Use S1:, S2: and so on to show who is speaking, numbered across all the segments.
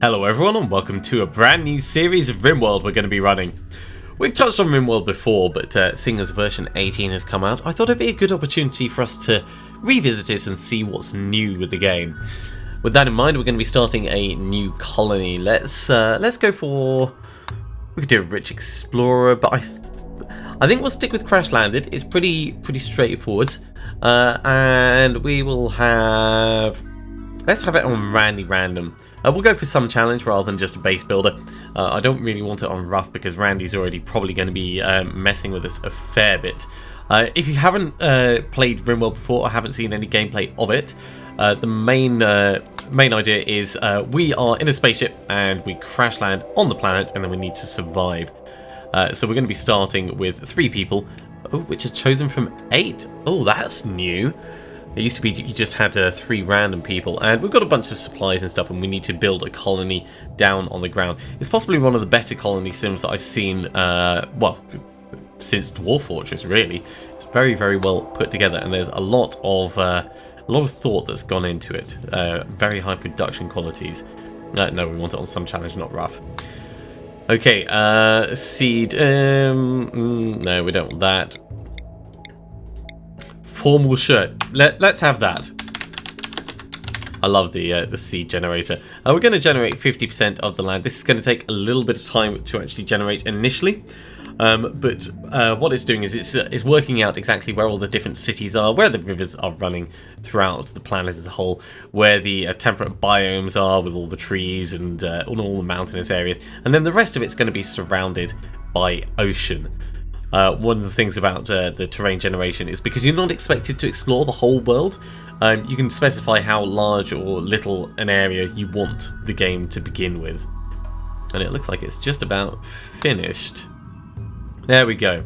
S1: Hello everyone and welcome to a brand new series of RimWorld we're going to be running. We've touched on RimWorld before, but seeing as version 18 has come out, I thought it'd be a good opportunity for us to revisit it and see what's new with the game. With that in mind, we're going to be starting a new colony. Let's go for... we could do a rich explorer, but I think we'll stick with Crash Landed. It's pretty straightforward, and we will have... let's have it on Random. We'll go for some challenge rather than just a base builder. I don't really want it on rough because Randy's already probably going to be messing with us a fair bit. If you haven't played RimWorld before or haven't seen any gameplay of it, the main idea is we are in a spaceship and we crash land on the planet and then we need to survive. So we're going to be starting with 3 people, which are chosen from 8. Oh, that's new. It used to be you just had 3 random people, and we've got a bunch of supplies and stuff, and we need to build a colony down on the ground. It's possibly one of the better colony sims that I've seen, well, since Dwarf Fortress, really. It's very, very well put together, and there's a lot of thought that's gone into it. Very high production qualities. No, we want it on some challenge, not rough. Okay, seed. No, we don't want that. Formal shirt. Let's have that. I love the seed generator. We're going to generate 50% of the land. This is going to take a little bit of time to actually generate initially, but what it's doing is it's working out exactly where all the different cities are, where the rivers are running throughout the planet as a whole, where the temperate biomes are with all the trees and all the mountainous areas, and then the rest of it's going to be surrounded by ocean. One of the things about the terrain generation is because you're not expected to explore the whole world, you can specify how large or little an area you want the game to begin with. And it looks like it's just about finished. There we go.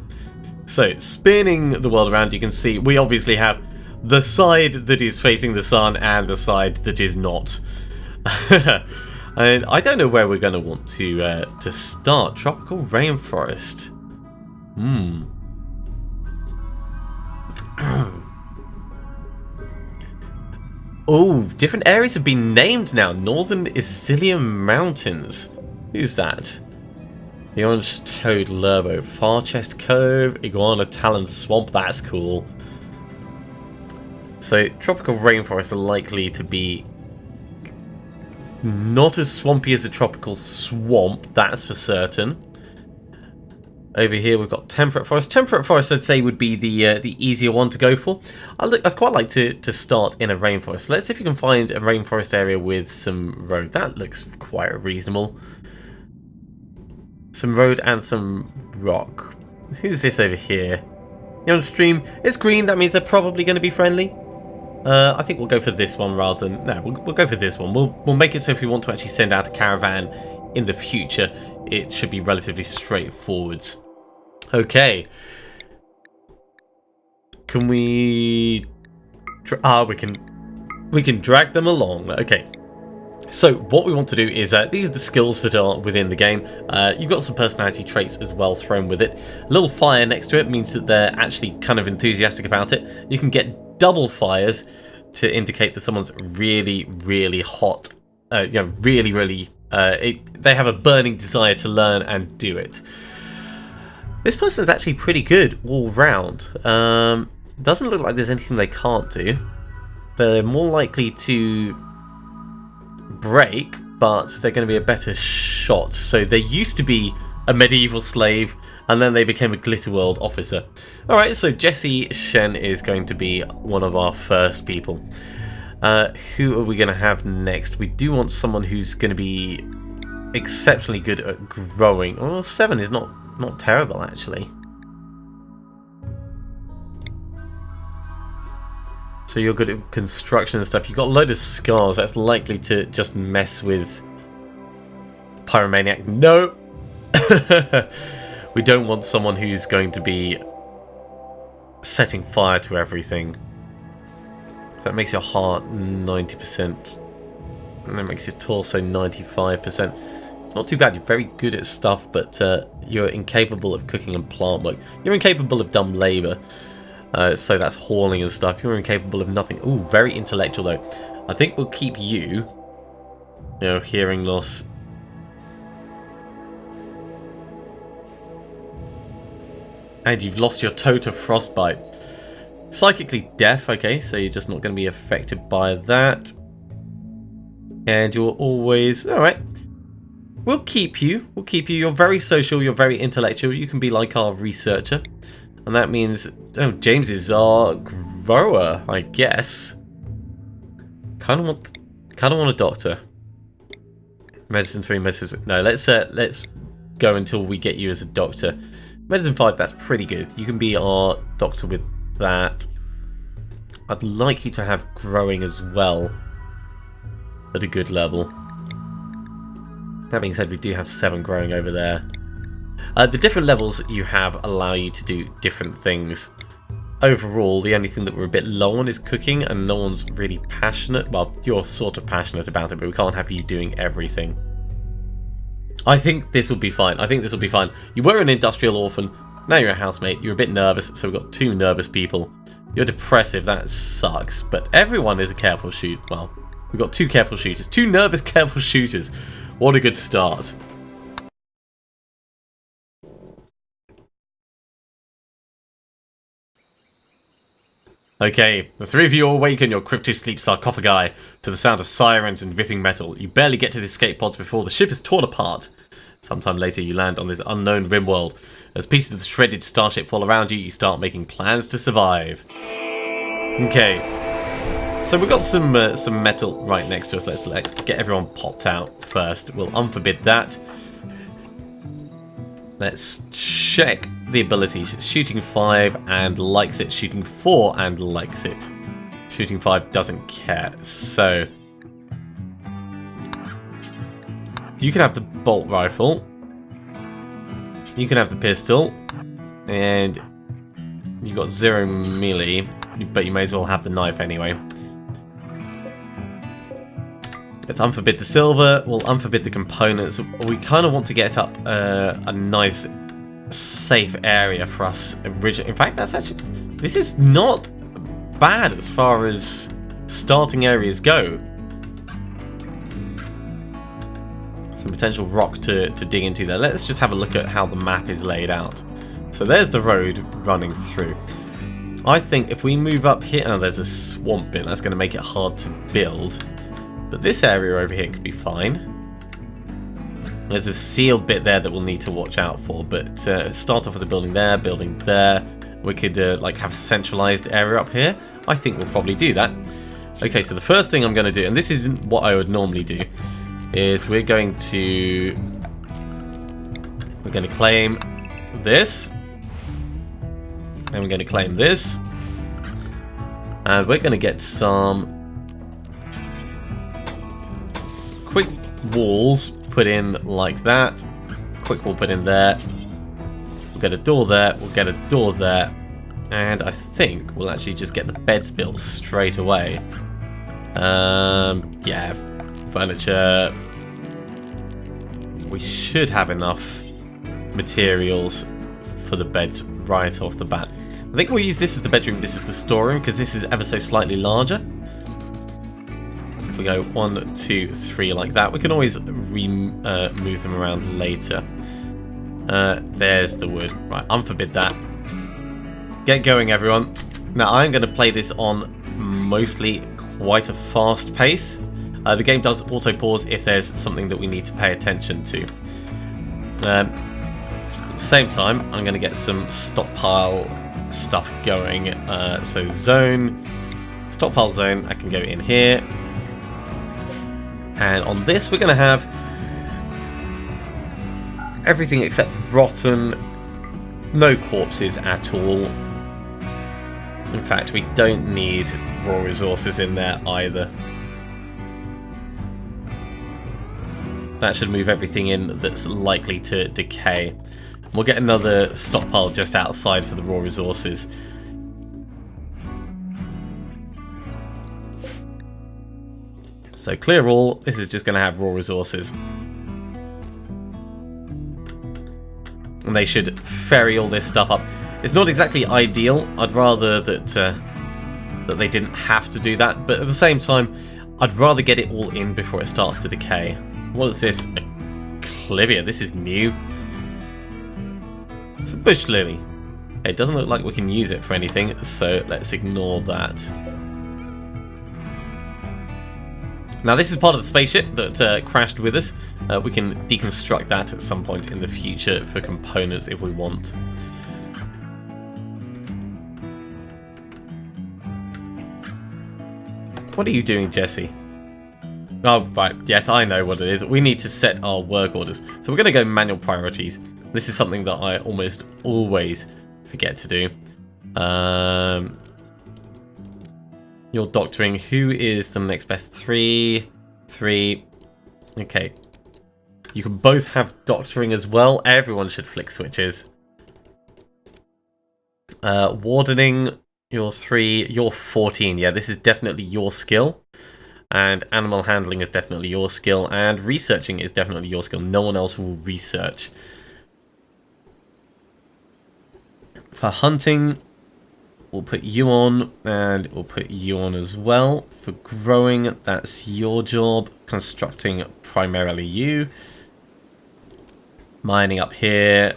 S1: So, spinning the world around, you can see we obviously have the side that is facing the sun and the side that is not. And I don't know where we're going to want to start. Tropical rainforest. Oh, different areas have been named now. Northern Isilia Mountains. Who's that? The Orange Toad Lerbo. Far Chest Cove. Iguana Talon Swamp. That's cool. So, tropical rainforests are likely to be not as swampy as a tropical swamp. That's for certain. Over here we've got temperate forest. Temperate forest, I'd say, would be the easier one to go for. I'd quite like to start in a rainforest. Let's see if you can find a rainforest area with some road. That looks quite reasonable. Some road and some rock. Who's this over here? You're on stream. It's green. That means they're probably going to be friendly. I think we'll go for this one rather than... no, we'll go for this one. We'll make it so if we want to actually send out a caravan in the future, it should be relatively straightforward. Okay. Can we... we can drag them along. Okay. So what we want to do is, these are the skills that are within the game. You've got some personality traits as well thrown with it. A little fire next to it means that they're actually kind of enthusiastic about it. You can get double fires to indicate that someone's really, really hot. Really... they have a burning desire to learn and do it. This person's actually pretty good all round. Doesn't look like there's anything they can't do. They're more likely to break, but they're going to be a better shot. So they used to be a medieval slave, and then they became a Glitterworld officer. Alright, so Jesse Shen is going to be one of our first people. Who are we going to have next? We do want someone who's going to be exceptionally good at growing. Oh, 7 is not terrible, actually. So you're good at construction and stuff. You've got a load of scars. That's likely to just mess with Pyromaniac. No! We don't want someone who's going to be setting fire to everything. That makes your heart 90%. And that makes your torso 95%. It's not too bad. You're very good at stuff, but you're incapable of cooking and plant work. You're incapable of dumb labour. So that's hauling and stuff. You're incapable of nothing. Ooh, very intellectual though. I think we'll keep you know, hearing loss. And you've lost your toe to frostbite. Psychically deaf, okay, so you're just not going to be affected by that. And you're always... Alright. We'll keep you. We'll keep you. You're very social, you're very intellectual. You can be like our researcher. And that means... Oh, James is our grower, I guess. Kind of want a doctor. Medicine 3, medicine 3. No, let's go until we get you as a doctor. Medicine 5, that's pretty good. You can be our doctor with that. I'd like you to have growing as well at a good level. That being said, we do have 7 growing over there. The different levels you have allow you to do different things. Overall, the only thing that we're a bit low on is cooking, and no one's really passionate. Well, you're sort of passionate about it, but we can't have you doing everything. I think this will be fine. I think this will be fine. You were an industrial orphan. Now you're a housemate. You're a bit nervous, so we've got 2 nervous people. You're depressive. That sucks. But everyone is a careful shoot. Well, we've got 2 careful shooters. 2 nervous careful shooters. What a good start. Okay, the 3 of you awaken your crypto-sleep sarcophagi to the sound of sirens and ripping metal. You barely get to the escape pods before the ship is torn apart. Sometime later you land on this unknown RimWorld. As pieces of the shredded starship fall around you, you start making plans to survive. Okay, so we've got some metal right next to us. Let's get everyone popped out first. We'll unforbid that. Let's check the abilities. Shooting 5 and likes it. Shooting 4 and likes it. Shooting 5 doesn't care. So you can have the bolt rifle. You can have the pistol. And you've got 0 melee. But you may as well have the knife anyway. Let's unforbid the silver. We'll unforbid the components. We kind of want to get up a nice safe area for us originally. In fact, that's actually... This is not bad as far as starting areas go. Some potential rock to dig into there. Let's just have a look at how the map is laid out. So there's the road running through. I think if we move up here... Oh, there's a swamp bit. That's going to make it hard to build. But this area over here could be fine. There's a sealed bit there that we'll need to watch out for. But start off with a building there, building there. We could like have a centralized area up here. I think we'll probably do that. Okay, so the first thing I'm going to do, and this isn't what I would normally do, is we're going to claim this. And we're going to claim this. And we're going to get some quick walls put in like that. Quick wall put in there. We'll get a door there. We'll get a door there. And I think we'll actually just get the beds built straight away. Yeah, furniture. We should have enough materials for the beds right off the bat. I think we'll use this as the bedroom, this is the storeroom, because this is ever so slightly larger. If we go 1, 2, 3 like that, we can always move them around later. There's the wood. Right, unforbid that. Get going, everyone. Now, I'm going to play this on mostly quite a fast pace. The game does auto-pause if there's something that we need to pay attention to. At the same time, I'm going to get some stockpile stuff going. So zone, stockpile zone, I can go in here. And on this, we're going to have everything except rotten, no corpses at all. In fact, we don't need raw resources in there either. That should move everything in that's likely to decay. We'll get another stockpile just outside for the raw resources. So clear all, this is just going to have raw resources. And they should ferry all this stuff up. It's not exactly ideal. I'd rather that that they didn't have to do that, but at the same time, I'd rather get it all in before it starts to decay. What is this? A clivia. This is new. It's a bush lily. It doesn't look like we can use it for anything, so let's ignore that. Now this is part of the spaceship that crashed with us. We can deconstruct that at some point in the future for components if we want. What are you doing, Jesse? Oh, right. Yes, I know what it is. We need to set our work orders. So we're going to go manual priorities. This is something that I almost always forget to do. You're doctoring. Who is the next best? 3. Okay. You can both have doctoring as well. Everyone should flick switches. Wardening. You're 3. You're 14. Yeah, this is definitely your skill. And animal handling is definitely your skill. And researching is definitely your skill. No one else will research. For hunting, we'll put you on. And we'll put you on as well. For growing, that's your job. Constructing, primarily you. Mining up here.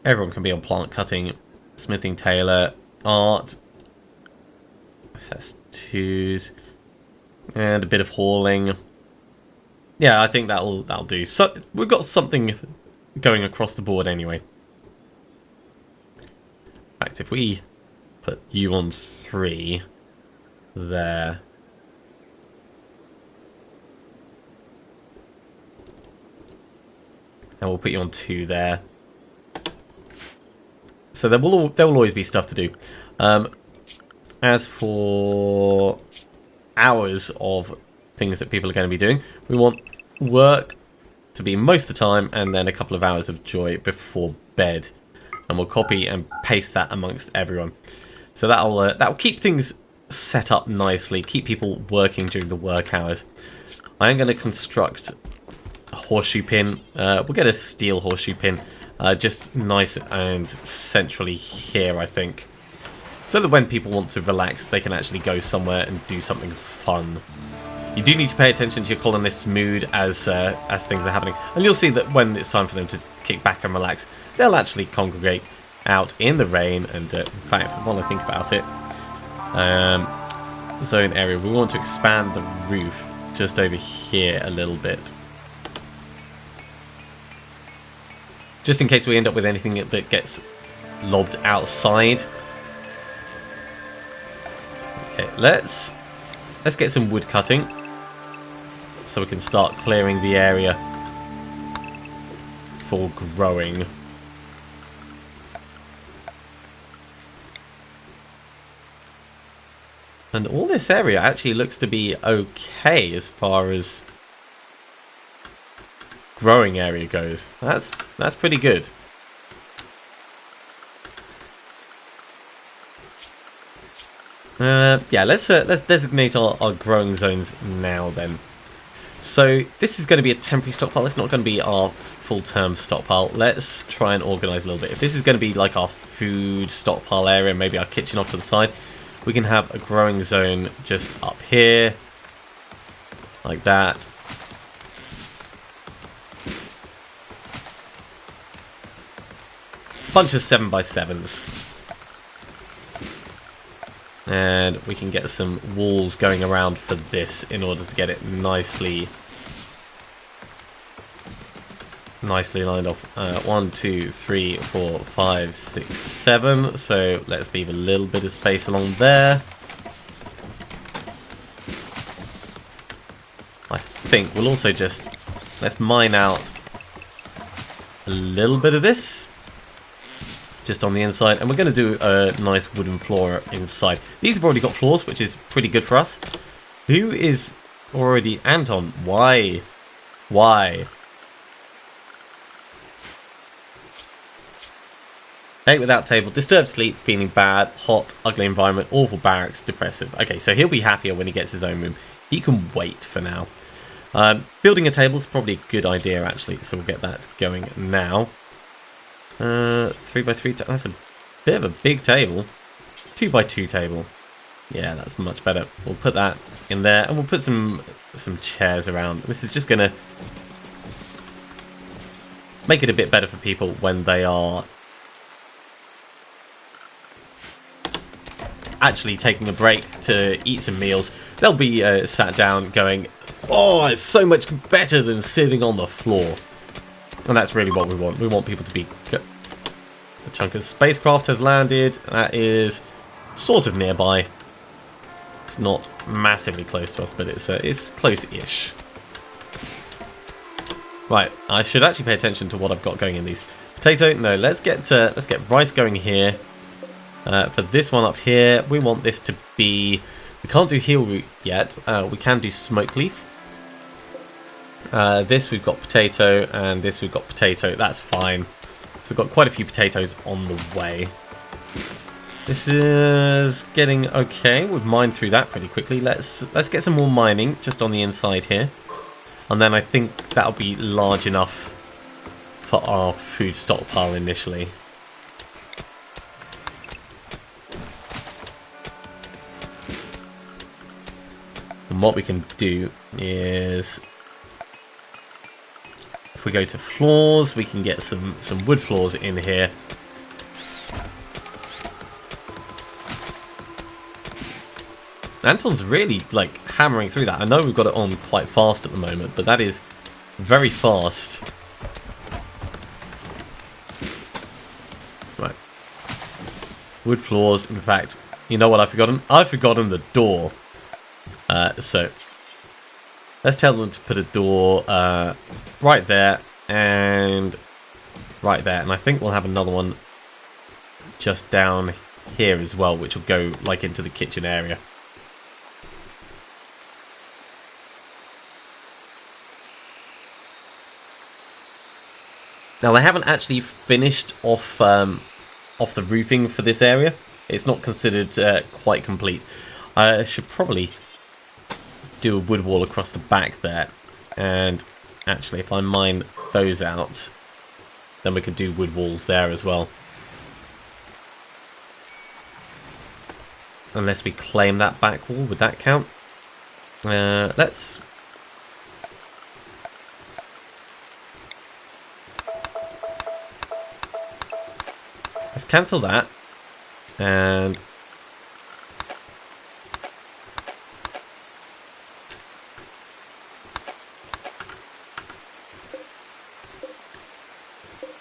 S1: Everyone can be on plant cutting. Smithing, tailor, art. That's 2s. And a bit of hauling. Yeah, I think that'll do. So we've got something going across the board anyway. In fact, if we put you on 3 there. And we'll put you on 2 there. So there will always be stuff to do. As for hours of things that people are going to be doing, we want work to be most of the time, and then a couple of hours of joy before bed. And we'll copy and paste that amongst everyone. So that'll keep things set up nicely, keep people working during the work hours. I am going to construct a horseshoe pin. We'll get a steel horseshoe pin. Just nice and centrally here, I think. So that when people want to relax, they can actually go somewhere and do something fun. You do need to pay attention to your colonists' mood as things are happening. And you'll see that when it's time for them to kick back and relax, they'll actually congregate out in the rain. And in fact, while I think about it, zone area, we want to expand the roof just over here a little bit. Just in case we end up with anything that gets lobbed outside. Okay, let's get some wood cutting so we can start clearing the area for growing. And all this area actually looks to be okay as far as growing area goes. That's pretty good. Yeah, let's designate our growing zones now then. So this is going to be a temporary stockpile. It's not going to be our full-term stockpile. Let's try and organise a little bit. If this is going to be like our food stockpile area, maybe our kitchen off to the side, we can have a growing zone just up here, like that. Bunch of 7x7s. And we can get some walls going around for this in order to get it nicely lined off. 1, 2, 3, 4, 5, 6, 7. So let's leave a little bit of space along there. I think we'll also let's mine out a little bit of this. Just on the inside, and we're going to do a nice wooden floor inside. These have already got floors, which is pretty good for us. Who is already Anton? Why? Ate without table, disturbed sleep, feeling bad, hot, ugly environment, awful barracks, depressive. Okay, so he'll be happier when he gets his own room. He can wait for now. Building a table is probably a good idea, actually, so we'll get that going now. 3x3, that's a bit of a big table. 2x2 table. Yeah, that's much better. We'll put that in there, and we'll put some chairs around. This is just gonna make it a bit better for people when they are actually taking a break to eat some meals. They'll be sat down going, oh, it's so much better than sitting on the floor. And that's really what we want. We want people to be... The chunk of spacecraft has landed. That is sort of nearby. It's not massively close to us, but it's close-ish. Right, I should actually pay attention to what I've got going in these. Potato, no, let's get rice going here. For this one up here, we want this to be... We can't do heel root yet. We can do smoke leaf. This we've got potato, and this we've got potato. That's fine. So we've got quite a few potatoes on the way. This is getting okay. We've mined through that pretty quickly. Let's get some more mining just on the inside here. And then I think that'll be large enough for our food stockpile initially. And what we can do is, if we go to floors, we can get some wood floors in here. Anton's really, like, hammering through that. I know we've got it on quite fast at the moment, but that is very fast. Right. Wood floors, in fact. You know what I've forgotten? I've forgotten the door. So, let's tell them to put a door right there and right there. And I think we'll have another one just down here as well, which will go, like, into the kitchen area. Now, they haven't actually finished off the roofing for this area. It's not considered quite complete. I should probably do a wood wall across the back there. And actually, if I mine those out, then we could do wood walls there as well. Unless we claim that back wall, would that count? Let's cancel that, and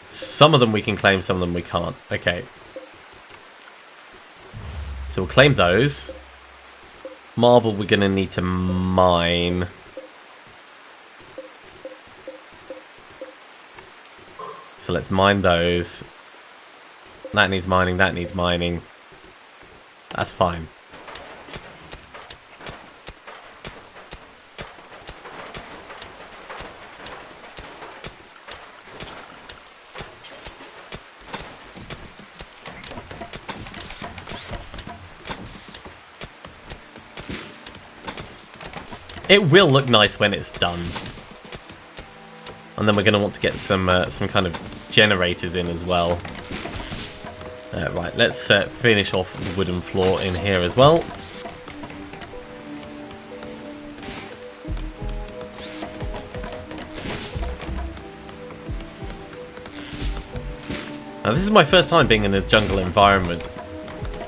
S1: some of them we can claim, some of them we can't. Okay. So we'll claim those. Marble we're going to need to mine. So let's mine those. That needs mining, that needs mining. That's fine. It will look nice when it's done. And then we're going to want to get some kind of generators in as well. Right, let's finish off the wooden floor in here as well. Now, this is my first time being in a jungle environment.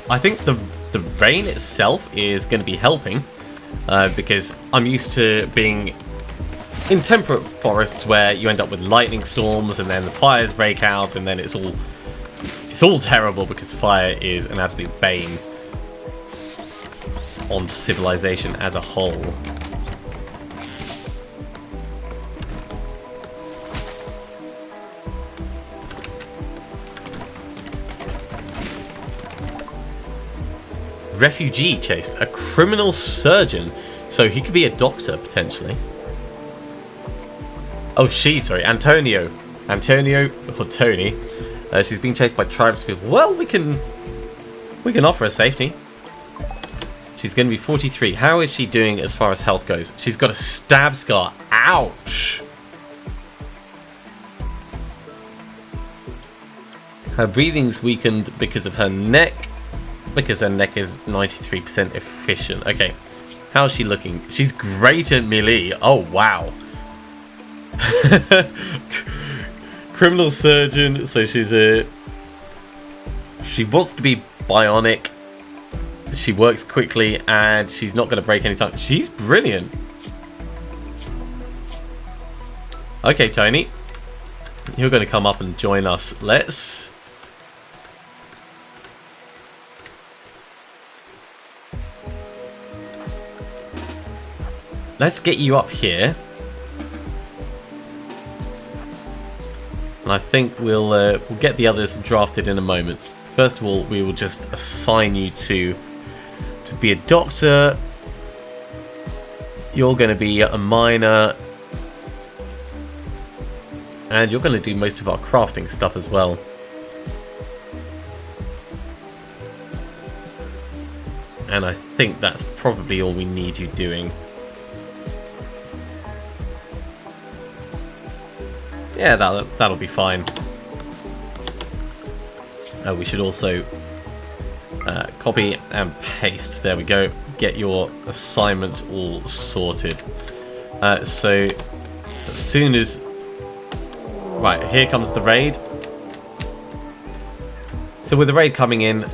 S1: I think the rain itself is going to be helping, because I'm used to being in temperate forests where you end up with lightning storms and then the fires break out and then it's all terrible because fire is an absolute bane on civilization as a whole. Refugee chased a criminal surgeon, so he could be a doctor potentially. Oh, sorry, Antonio or Tony. She's being chased by tribespeople. Well, we can offer her safety. She's going to be 43. How is she doing as far as health goes? She's got a stab scar. Ouch! Her breathing's weakened because of her neck. Because her neck is 93% efficient. Okay. How's she looking? She's great at melee. Oh, wow. Criminal surgeon. So she's a... She wants to be bionic. She works quickly and she's not going to break any time. She's brilliant. Okay, Tony. You're going to come up and join us. Let's get you up here. And I think we'll get the others drafted in a moment. First of all, we will just assign you to be a doctor. You're going to be a miner. And you're going to do most of our crafting stuff as well. And I think that's probably all we need you doing. Yeah, that'll be fine. We should also copy and paste. There we go. Get your assignments all sorted. So as soon as... Right, here comes the raid. So with the raid coming in,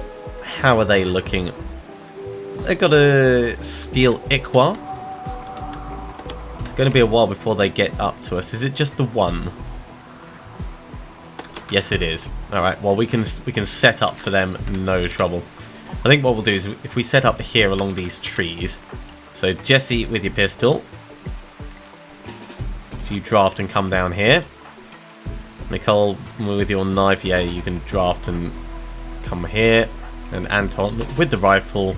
S1: how are they looking? They've got a steel Iqua. It's going to be a while before they get up to us. Is it just the one? Yes, it is. Alright, well we can set up for them, no trouble. I think what we'll do is if we set up here along these trees. So Jesse with your pistol. If you draft and come down here. Nicole with your knife, yeah, you can draft and come here. And Anton with the rifle.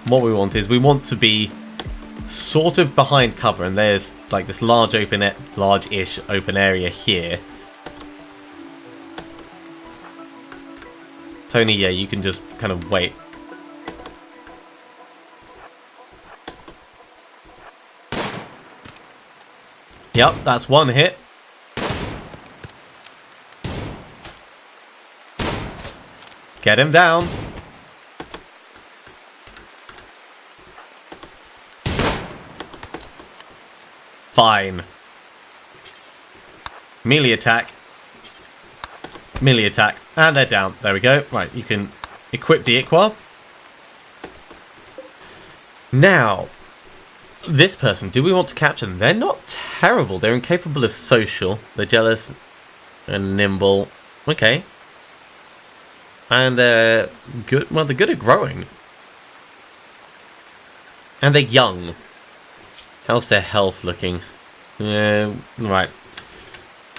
S1: What we want is we want to be sort of behind cover, and there's like this large-ish open area here. Tony, yeah, you can just kind of wait. Yep, that's one hit. Get him down. Fine. Melee attack. Melee attack. And they're down. There we go. Right, you can equip the Iqua. Now, this person, do we want to capture them? They're not terrible. They're incapable of social. They're jealous and nimble. Okay. And they're good. Well, they're good at growing. And they're young. How's their health looking? Right.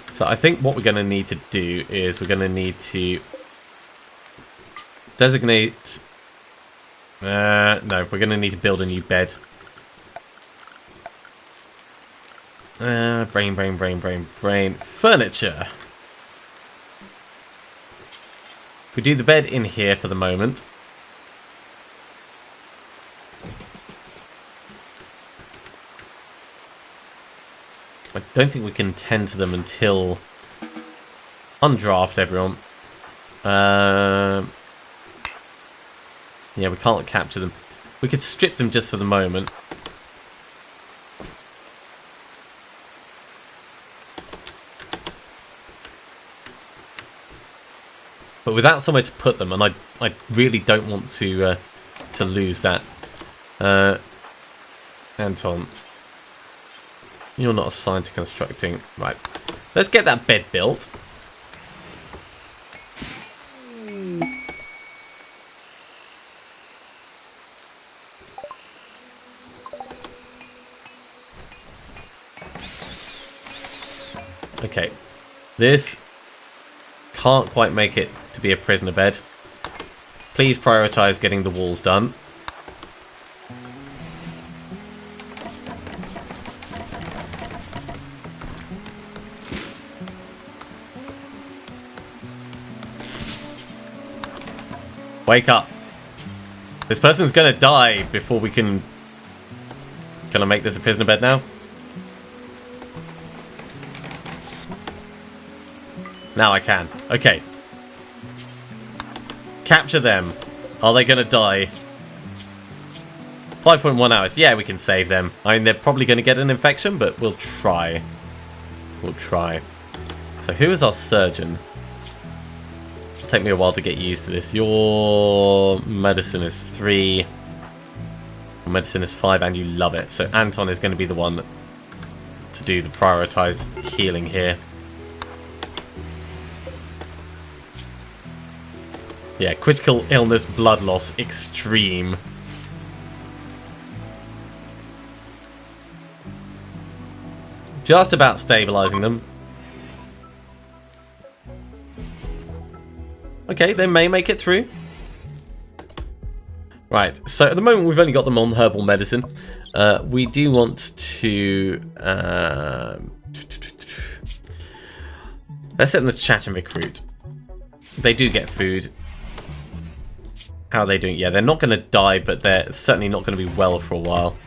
S1: So I think what we're going to need to do is we're going to need to designate... no, we're going to need to build a new bed. Brain. Furniture. We do the bed in here for the moment. I don't think we can tend to them until... Undraft everyone. Yeah, we can't capture them. We could strip them just for the moment. But without somewhere to put them, and I really don't want to lose that. Anton, you're not assigned to constructing. Right, let's get that bed built. Okay, this can't quite make it to be a prisoner bed. Please prioritize getting the walls done. Wake up. This person's gonna die before we can... Can I make this a prisoner bed now? Now I can. Okay. Capture them. Are they going to die? 5.1 hours. Yeah, we can save them. I mean, they're probably going to get an infection, but we'll try. We'll try. So who is our surgeon? It'll take me a while to get used to this. Your medicine is 3. Your medicine is 5, and you love it. So Anton is going to be the one to do the prioritized healing here. Yeah, critical illness, blood loss, extreme. Just about stabilizing them. Okay, they may make it through. Right, so at the moment we've only got them on herbal medicine. We do want to... let's set them to chat and recruit. They do get food. How are they doing? Yeah, they're not going to die, but they're certainly not going to be well for a while.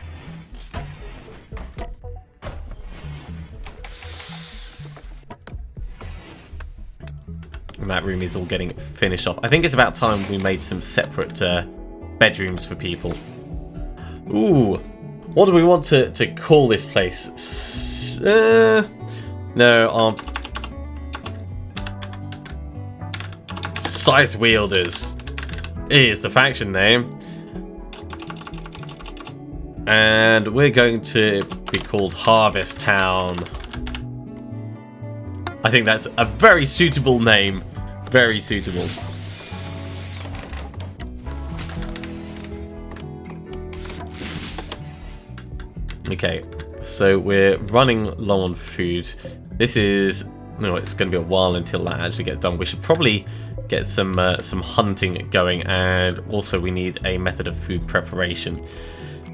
S1: And that room is all getting finished off. I think it's about time we made some separate bedrooms for people. Ooh, what do we want to call this place? No, Scythe Wielders is the faction name. And we're going to be called Harvest Town. I think that's a very suitable name. Very suitable. Okay, so we're running low on food. This is... no, it's going to be a while until that actually gets done. We should probably get some hunting going, and also we need a method of food preparation.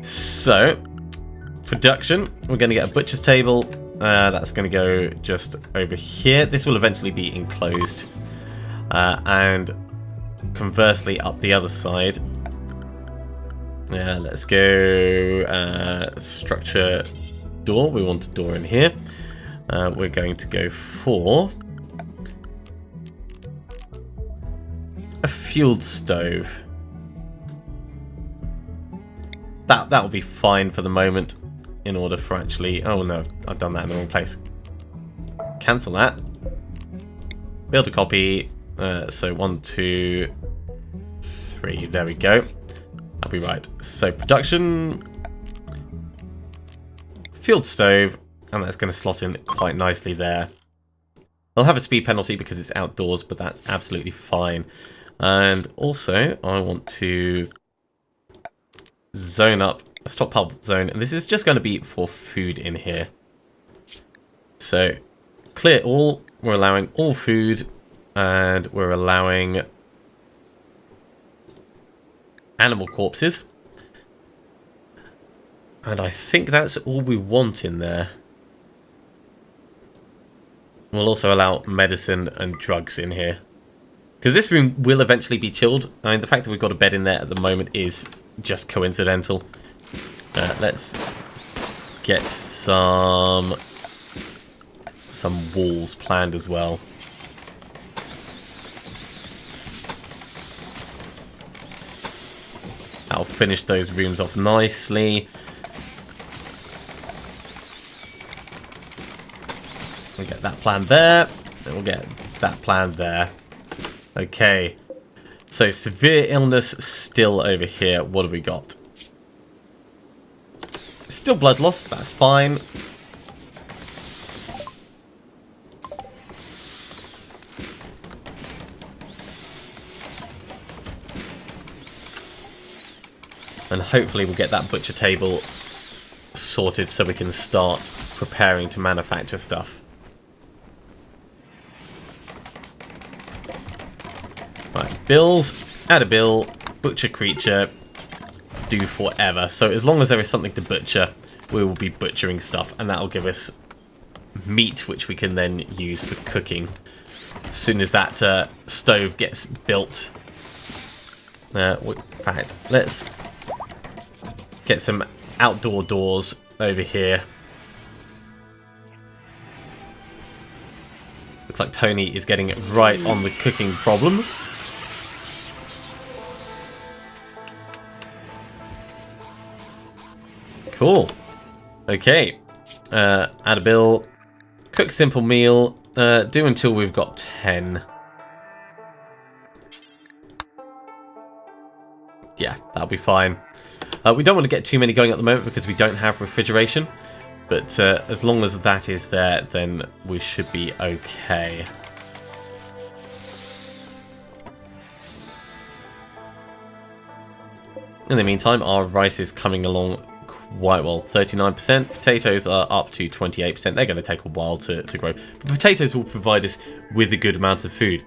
S1: So, production. We're going to get a butcher's table. That's going to go just over here. This will eventually be enclosed. And conversely, up the other side. Let's go structure door. We want a door in here. We're going to go for a fueled stove. That will be fine for the moment. In order for actually... oh no, I've done that in the wrong place. Cancel that. Build a copy. So 1, 2, 3. There we go. That'll be right. So production. Field stove. And that's going to slot in quite nicely there. I'll have a speed penalty because it's outdoors, but that's absolutely fine. And also, I want to zone up a stockpile zone, and this is just going to be for food in here. So clear all. We're allowing all food, and we're allowing animal corpses, and I think that's all we want in there. We'll also allow medicine and drugs in here, because this room will eventually be chilled. I mean, the fact that we've got a bed in there at the moment is just coincidental. Let's get some walls planned as well. That'll finish those rooms off nicely. We'll get that planned there, and we'll get that planned there. Okay, so severe illness still over here. What have we got? Still blood loss, that's fine. And hopefully we'll get that butcher table sorted so we can start preparing to manufacture stuff. Right, bills, add a bill, butcher creature, do forever. So as long as there is something to butcher, we will be butchering stuff, and that'll give us meat which we can then use for cooking as soon as that stove gets built. In fact, let's get some outdoor doors over here. Looks like Tony is getting right on the cooking problem. Cool. Okay. Add a bill. Cook simple meal. Do until we've got 10. Yeah, that'll be fine. We don't want to get too many going at the moment because we don't have refrigeration. But as long as that is there, then we should be okay. In the meantime, our rice is coming along quite well. 39%. Potatoes are up to 28%. They're going to take a while to grow. But potatoes will provide us with a good amount of food.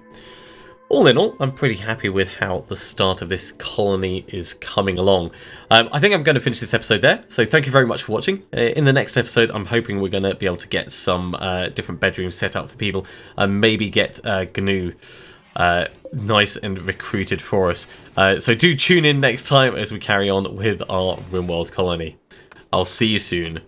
S1: All in all, I'm pretty happy with how the start of this colony is coming along. I think I'm going to finish this episode there, so thank you very much for watching. In the next episode, I'm hoping we're going to be able to get some different bedrooms set up for people, and maybe get GNU nice and recruited for us. So do tune in next time as we carry on with our RimWorld colony. I'll see you soon.